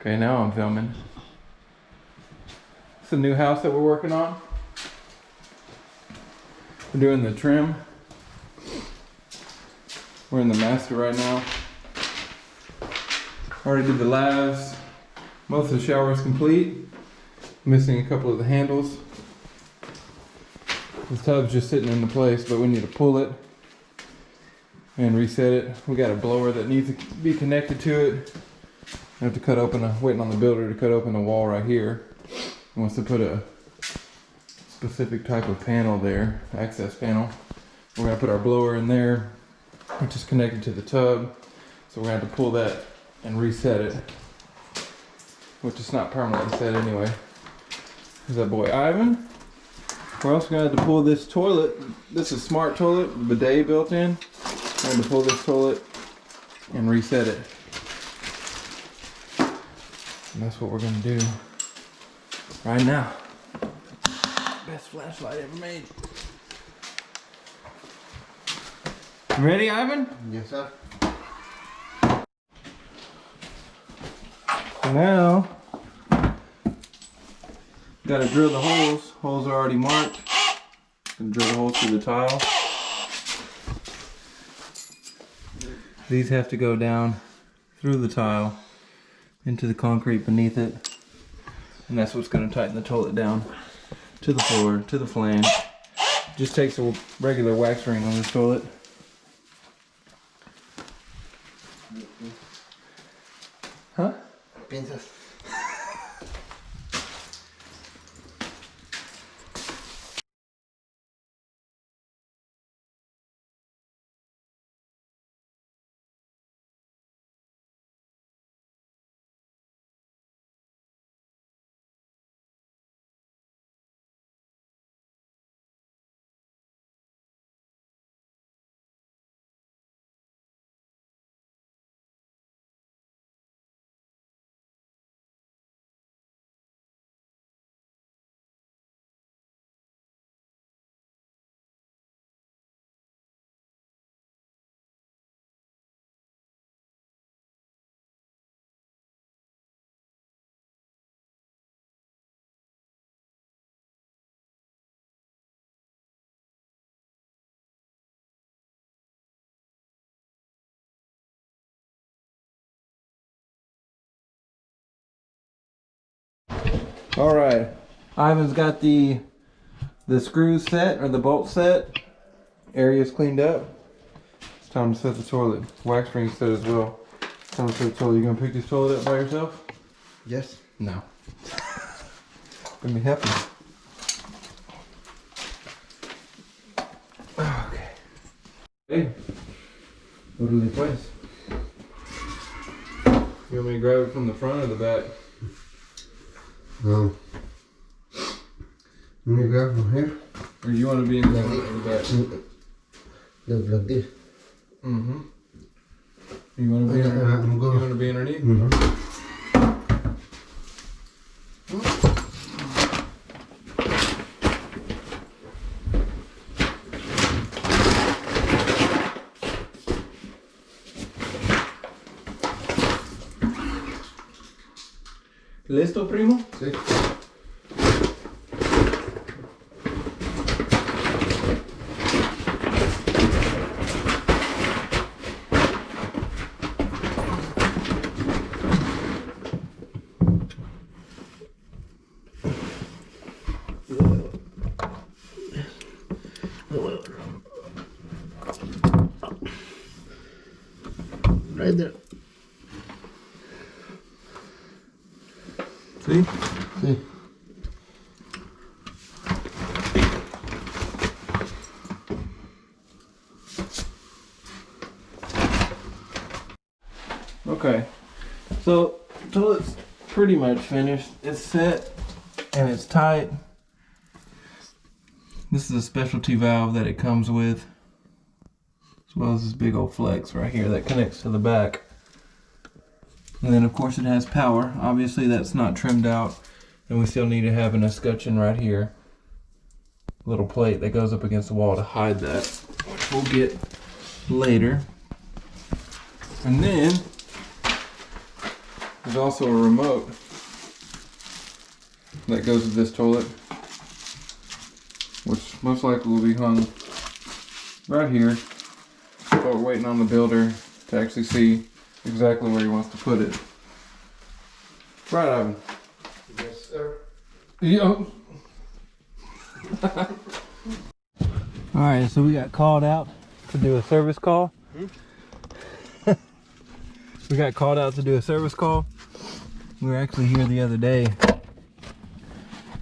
Okay, now I'm filming. It's a new house that we're working on. We're doing the trim. We're in the master right now. Already did the lavs. Most of the shower is complete. Missing a couple of the handles. The tub's just sitting into place, but we need to pull it and reset it. We got a blower that needs to be connected to it. I have to cut open waiting on the builder to cut open the wall right here. He wants to put a specific type of panel there, access panel. We're gonna put our blower in there, which is connected to the tub. So we're gonna have to pull that and reset it, which is not permanently set anyway. There's that boy Ivan. We're also gonna have to pull this toilet. This is a smart toilet, bidet built in. We're going to pull this toilet and reset it. And that's what we're going to do right now. Best flashlight ever made. You ready, Ivan? Yes, sir. So now, got to drill the holes. Holes are already marked. Gonna drill the holes through the tile. These have to go down through the tile into the concrete beneath it. And that's what's going to tighten the toilet down to the floor, to the flange. Just takes a regular wax ring on this toilet. Huh? Pinzas. All right, Ivan's got the screws set, or the bolts set. Area's cleaned up. It's time to set the toilet. Wax ring set as well. Time to set the toilet. You gonna pick this toilet up by yourself? Yes. No. Let me help you. Okay. Hey. Órale pues. You want me to grab it from the front or the back? Let me grab from here. Or you want to be in the front or the back? Like this. Mm-hmm. You want to be underneath? You want to be underneath? Mm-hmm. ¿Listo, primo? Sí. Right there. See? Sí. Okay. So, toilet's pretty much finished. It's set and it's tight. This is a specialty valve that it comes with, as well as this big old flex right here that connects to the back. And then of course it has power. Obviously that's not trimmed out, and we still need to have an escutcheon right here. Little plate that goes up against the wall to hide that, which we'll get later. And then There's also a remote that goes with this toilet, which most likely will be hung right here. But we're waiting on the builder to actually see exactly where he wants to put it. Right, Ivan? Yes, sir. Yo. Alright, so we got called out to do a service call. We got called out to do a service call. We were actually here the other day,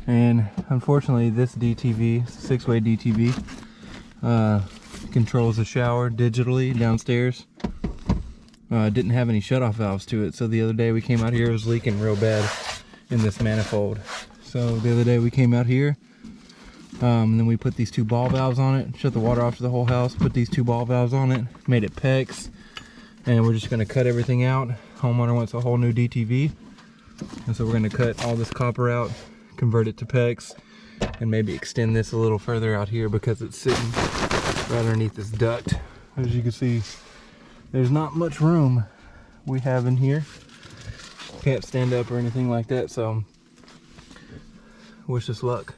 and unfortunately this DTV, 6-way DTV, controls the shower digitally downstairs. Didn't have any shutoff valves to it, so the other day we came out here, it was leaking real bad in this manifold. So the other day we came out here, and then we put these 2 ball valves on it, shut the water off to the whole house, put these 2 ball valves on it, made it PEX, and we're just going to cut everything out. Homeowner wants a whole new DTV, and so we're going to cut all this copper out, convert it to PEX, and maybe extend this a little further out here because it's sitting right underneath this duct. As you can see, there's not much room we have in here. Can't stand up or anything like that, so wish us luck.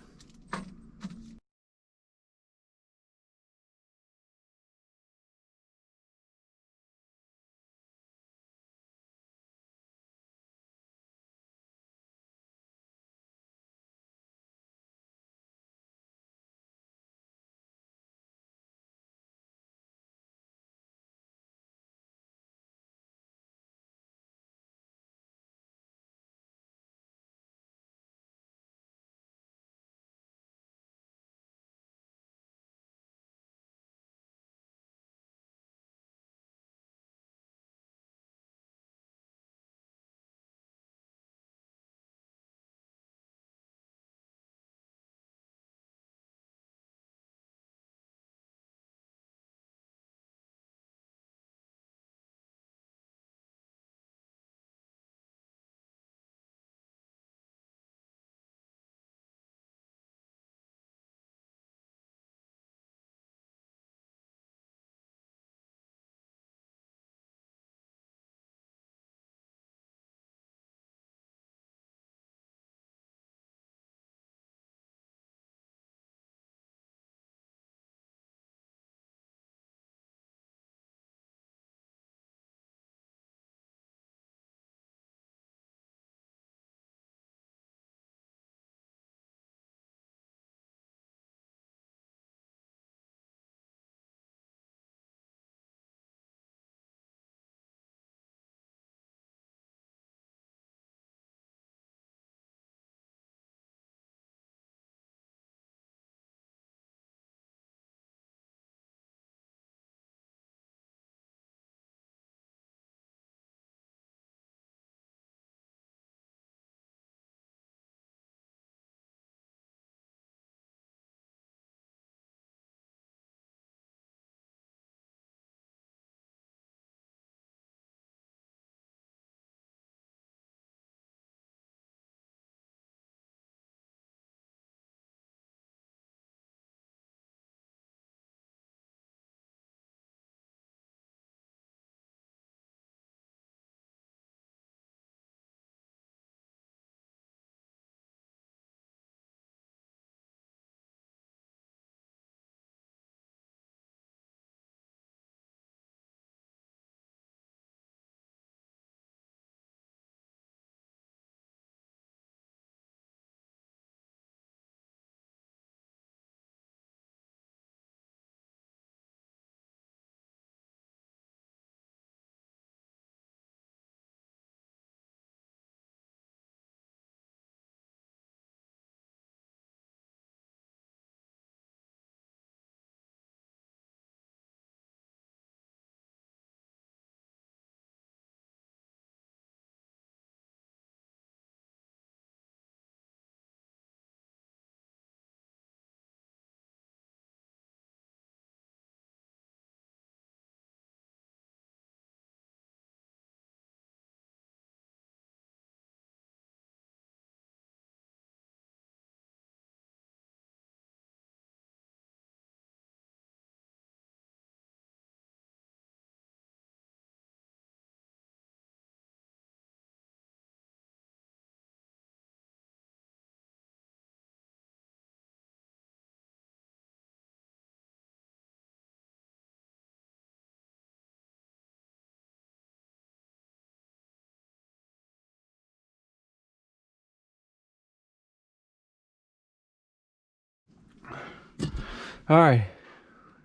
All right,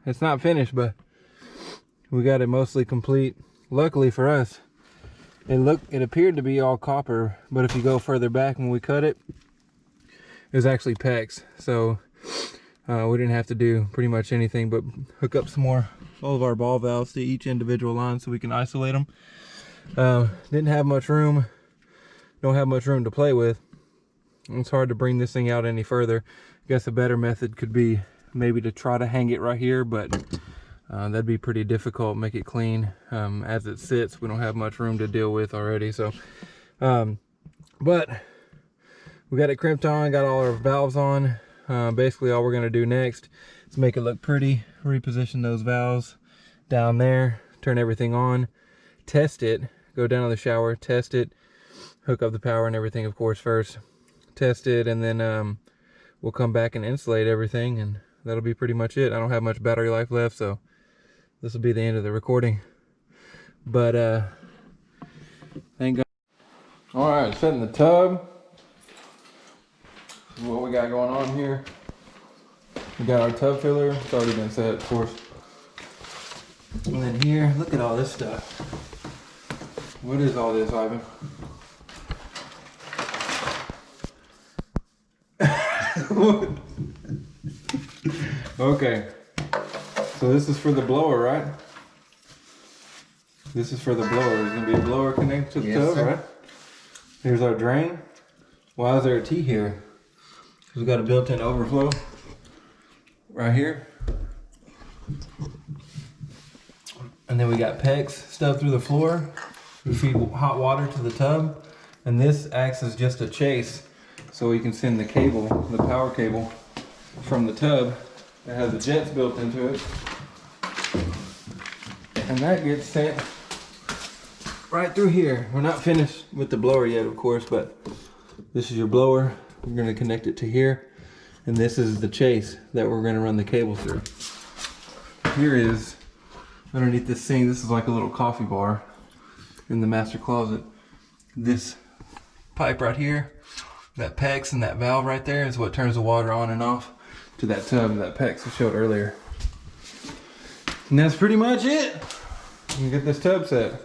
it's not finished, but we got it mostly complete. Luckily for us, it appeared to be all copper, but if you go further back when we cut it, it was actually PEX. So we didn't have to do pretty much anything but hook up all of our ball valves to each individual line so we can isolate them. Didn't have much room, don't have much room to play with. It's hard to bring this thing out any further. I guess a better method could be maybe to try to hang it right here, but that'd be pretty difficult, make it clean. As it sits, we don't have much room to deal with already. So, but we got it crimped on, got all our valves on. Basically all we're gonna do next is make it look pretty, reposition those valves down there, turn everything on, test it, go down to the shower, test it, hook up the power and everything, of course, first. Test it, and then we'll come back and insulate everything, and that'll be pretty much it. I don't have much battery life left, so this will be the end of the recording. But thank God. All right, setting the tub. This is what we got going on here. We got our tub filler. It's already been set, of course. And then here, look at all this stuff. What is all this, Ivan? Okay, so this is for the blower, right? This is for the blower. There's gonna be a blower connected to the Yes, tub, sir. right? Here's our drain. Why is there a T here? Because we got a built-in overflow right here. And then we got PEX stuff through the floor. We feed hot water to the tub. And this acts as just a chase, so we can send the cable, the power cable, from the tub. It has the jets built into it. And that gets sent right through here. We're not finished with the blower yet, of course, but this is your blower. We're gonna connect it to here. And this is the chase that we're gonna run the cable through. Here is, underneath this sink, this is like a little coffee bar in the master closet. This pipe right here, that PEX and that valve right there is what turns the water on and off to that tub that PEX I showed earlier. And that's pretty much it. You can get this tub set.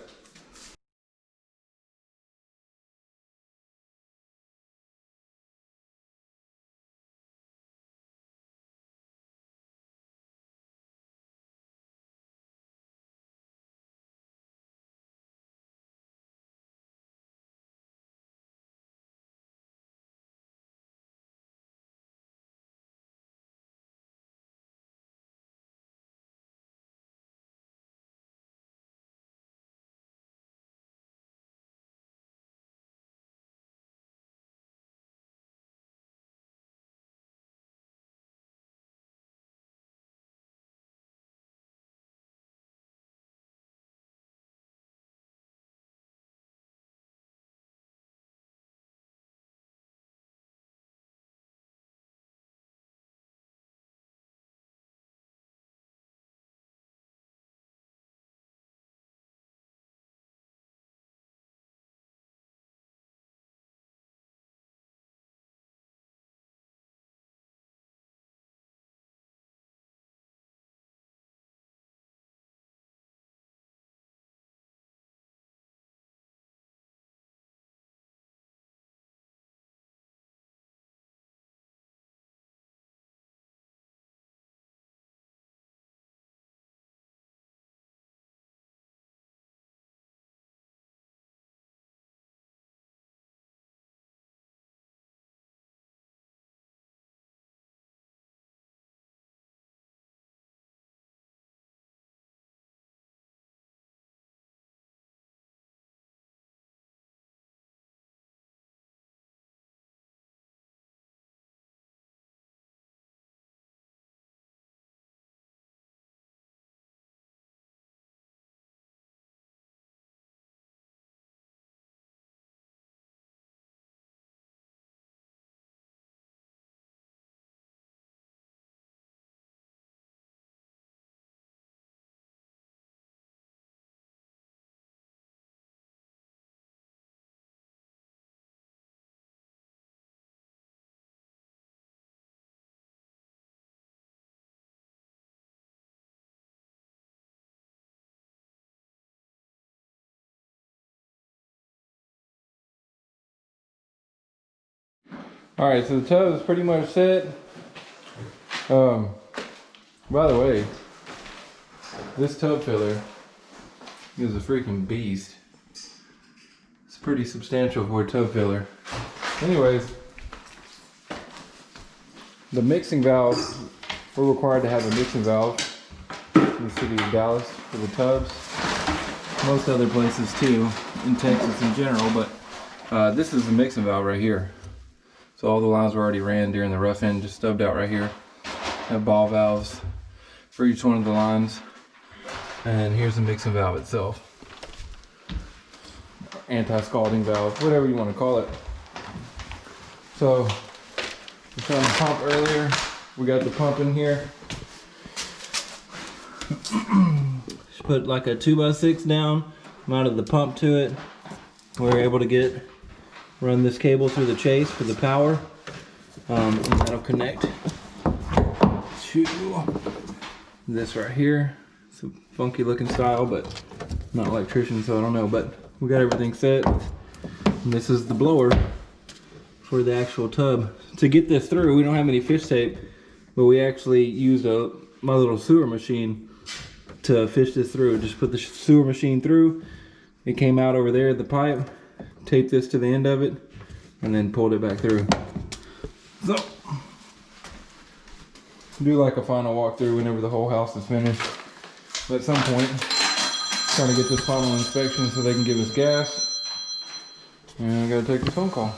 All right, so the tub is pretty much set. By the way, this tub filler is a freaking beast. It's pretty substantial for a tub filler. Anyways, the mixing valve, we're required to have a mixing valve in the city of Dallas for the tubs. Most other places too, in Texas in general, but this is the mixing valve right here. So all the lines were already ran during the rough end, just stubbed out right here. Have ball valves for each one of the lines. And here's the mixing valve itself. Anti-scalding valve, whatever you want to call it. So, we showed the pump earlier. We got the pump in here. Just put like a 2x6 down, mounted the pump to it. We're able to run this cable through the chase for the power. And that'll connect to this right here. It's a funky looking style, but I'm not an electrician, so I don't know. But we got everything set. And this is the blower for the actual tub. To get this through, we don't have any fish tape, but we actually used my little sewer machine to fish this through. Just put the sewer machine through. It came out over there at the pipe, taped this to the end of it, and then pulled it back through. So, do like a final walkthrough whenever the whole house is finished. But at some point, trying to get this final inspection so they can give us gas. And I gotta take this phone call.